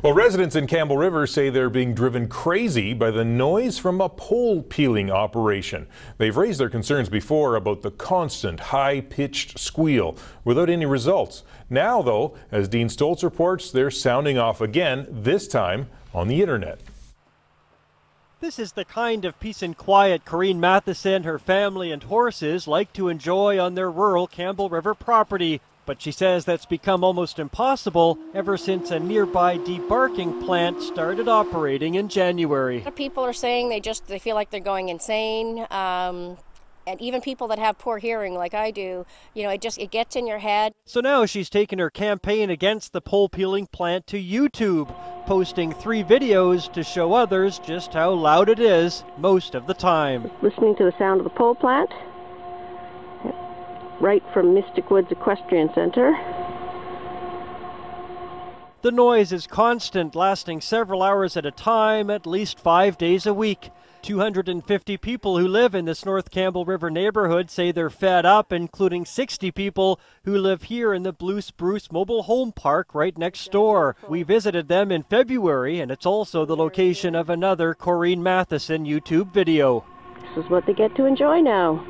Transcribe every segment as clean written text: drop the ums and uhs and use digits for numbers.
Well, residents in Campbell River say they're being driven crazy by the noise from a pole peeling operation. They've raised their concerns before about the constant high-pitched squeal without any results. Now, though, as Dean Stoltz reports, they're sounding off again, this time on the internet. This is the kind of peace and quiet Corrine Matheson, her family and horses like to enjoy on their rural Campbell River property. But she says that's become almost impossible ever since a nearby debarking plant started operating in January. People are saying they feel like they're going insane. And even people that have poor hearing like I do, it gets in your head. So now she's taken her campaign against the pole peeling plant to YouTube, posting 3 videos to show others just how loud it is most of the time. Listening to the sound of the pole plant, right from Mystic Woods Equestrian Center. The noise is constant, lasting several hours at a time, at least 5 days a week. 250 people who live in this North Campbell River neighborhood say they're fed up, including 60 people who live here in the Blue Spruce Mobile Home Park right next door. We visited them in February, and it's also the location of another Corrine Matheson YouTube video. This is what they get to enjoy now.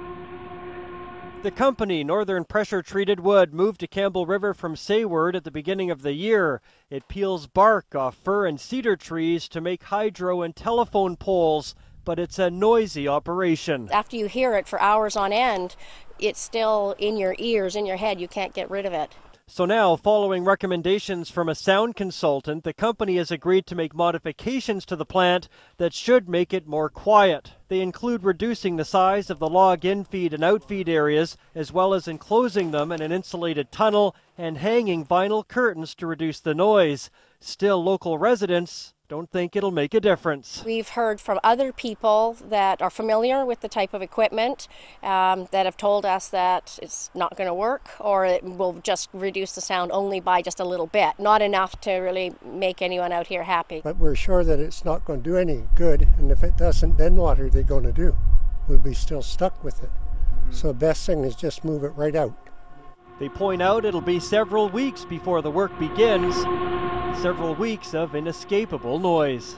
The company, Northern Pressure Treated Wood, moved to Campbell River from Sayward at the beginning of the year. It peels bark off fir and cedar trees to make hydro and telephone poles, but it's a noisy operation. After you hear it for hours on end, it's still in your ears, in your head. You can't get rid of it. So now, following recommendations from a sound consultant, the company has agreed to make modifications to the plant that should make it more quiet. They include reducing the size of the log infeed and outfeed areas, as well as enclosing them in an insulated tunnel and hanging vinyl curtains to reduce the noise. Still, local residents don't think it'll make a difference. We've heard from other people that are familiar with the type of equipment that have told us that it's not going to work, or it will just reduce the sound only by just a little bit, not enough to really make anyone out here happy. But we're sure that it's not going to do any good, and if it doesn't, then what are they going to do? We'll be still stuck with it. So the best thing is just move it right out. They point out it'll be several weeks before the work begins. Several weeks of inescapable noise.